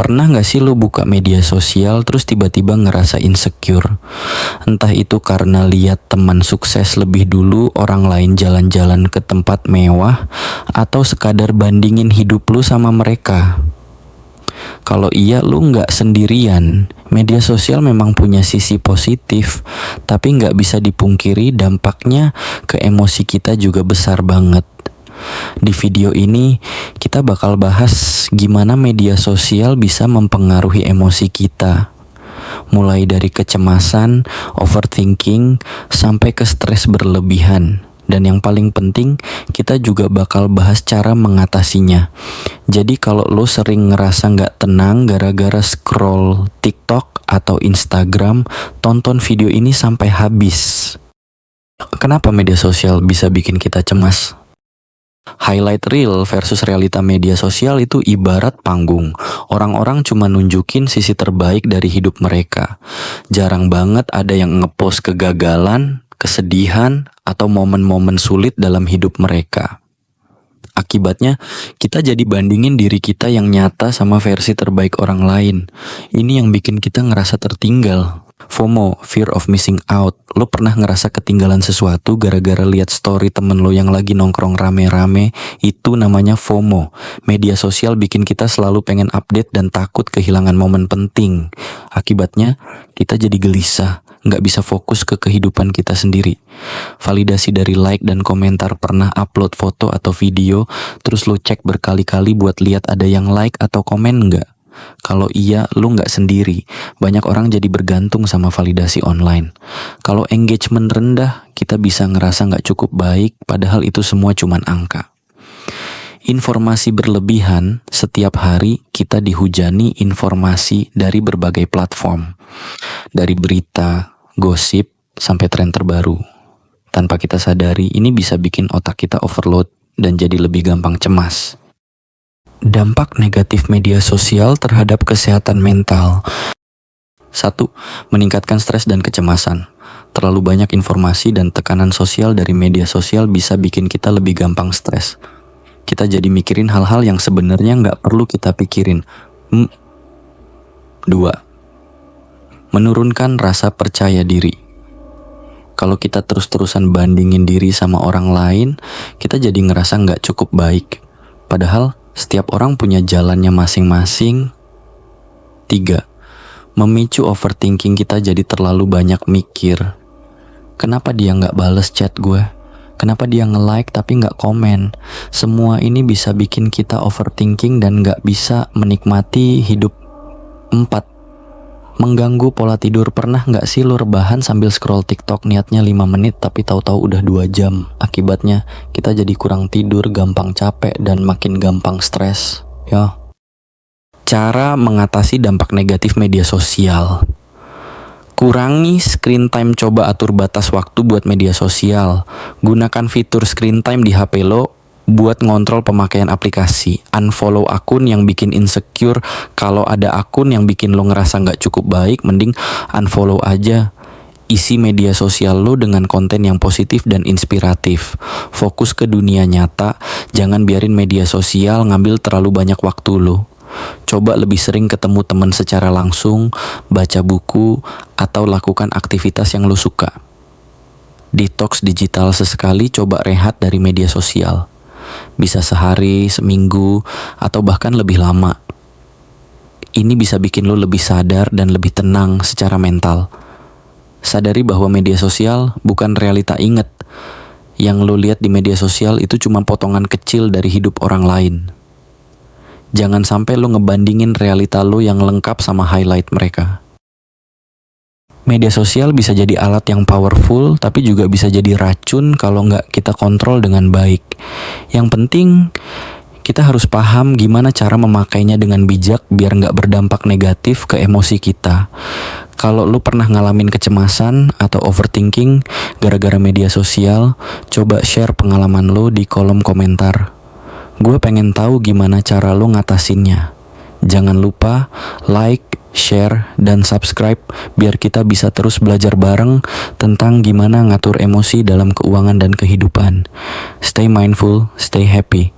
Pernah gak sih lu buka media sosial terus tiba-tiba ngerasa insecure? Entah itu karena lihat teman sukses lebih dulu orang lain jalan-jalan ke tempat mewah, atau sekadar bandingin hidup lu sama mereka. Kalau iya, lu gak sendirian. Media sosial memang punya sisi positif, tapi gak bisa dipungkiri dampaknya ke emosi kita juga besar banget. Di video ini, kita bakal bahas gimana media sosial bisa mempengaruhi emosi kita. Mulai dari kecemasan, overthinking, sampai ke stres berlebihan. Dan yang paling penting, kita juga bakal bahas cara mengatasinya. Jadi kalau lo sering ngerasa gak tenang gara-gara scroll TikTok atau Instagram, tonton video ini sampai habis. Kenapa media sosial bisa bikin kita cemas? Highlight reel versus realita media sosial itu ibarat panggung. Orang-orang cuma nunjukin sisi terbaik dari hidup mereka. Jarang banget ada yang ngepost kegagalan, kesedihan, atau momen-momen sulit dalam hidup mereka. Akibatnya, kita jadi bandingin diri kita yang nyata sama versi terbaik orang lain. Ini yang bikin kita ngerasa tertinggal. FOMO, fear of missing out. Lo pernah ngerasa ketinggalan sesuatu gara-gara lihat story temen lo yang lagi nongkrong rame-rame? Itu namanya FOMO. Media sosial bikin kita selalu pengen update dan takut kehilangan momen penting. Akibatnya, kita jadi gelisah, nggak bisa fokus ke kehidupan kita sendiri. Validasi dari like dan komentar, pernah upload foto atau video, terus lo cek berkali-kali buat lihat ada yang like atau komen nggak? Kalau iya, lu nggak sendiri. Banyak orang jadi bergantung sama validasi online. Kalau engagement rendah, kita bisa ngerasa nggak cukup baik, padahal itu semua cuman angka. Informasi berlebihan, setiap hari kita dihujani informasi dari berbagai platform. Dari berita, gosip, sampai tren terbaru. Tanpa kita sadari, ini bisa bikin otak kita overload dan jadi lebih gampang cemas. Dampak negatif media sosial terhadap kesehatan mental. 1. Meningkatkan stres dan kecemasan. Terlalu banyak informasi dan tekanan sosial dari media sosial bisa bikin kita lebih gampang stres. Kita jadi mikirin hal-hal yang sebenarnya nggak perlu kita pikirin. 2. Menurunkan rasa percaya diri. Kalau kita terus-terusan bandingin diri sama orang lain, kita jadi ngerasa nggak cukup baik. Padahal setiap orang punya jalannya masing-masing. 3. Memicu overthinking kita jadi terlalu banyak mikir. Kenapa dia gak bales chat gue? Kenapa dia nge-like tapi gak komen? Semua ini bisa bikin kita overthinking dan gak bisa menikmati hidup. 4. Mengganggu pola tidur. Pernah gak sih lo rebahan sambil scroll TikTok niatnya 5 menit tapi tahu-tahu udah 2 jam? Akibatnya kita jadi kurang tidur, gampang capek, dan makin gampang stres. Ya. Cara mengatasi dampak negatif media sosial. Kurangi screen time, coba atur batas waktu buat media sosial. Gunakan fitur screen time di HP lo buat ngontrol pemakaian aplikasi. Unfollow akun yang bikin insecure. Kalau ada akun yang bikin lo ngerasa gak cukup baik, mending unfollow aja. Isi media sosial lo dengan konten yang positif dan inspiratif. Fokus ke dunia nyata. Jangan biarin media sosial ngambil terlalu banyak waktu lo. Coba lebih sering ketemu teman secara langsung, baca buku, atau lakukan aktivitas yang lo suka. Detox digital sesekali, coba rehat dari media sosial. Bisa sehari, seminggu, atau bahkan lebih lama. Ini bisa bikin lo lebih sadar dan lebih tenang secara mental. Sadari bahwa media sosial bukan realita. Ingat, yang lo lihat di media sosial itu cuma potongan kecil dari hidup orang lain. Jangan sampai lo ngebandingin realita lo yang lengkap sama highlight mereka. Media sosial bisa jadi alat yang powerful, tapi juga bisa jadi racun kalau nggak kita kontrol dengan baik. Yang penting, kita harus paham gimana cara memakainya dengan bijak biar nggak berdampak negatif ke emosi kita. Kalau lu pernah ngalamin kecemasan atau overthinking gara-gara media sosial, coba share pengalaman lu di kolom komentar. Gue pengen tahu gimana cara lu ngatasinnya. Jangan lupa like, share, dan subscribe biar kita bisa terus belajar bareng tentang gimana ngatur emosi dalam keuangan dan kehidupan. Stay mindful, stay happy.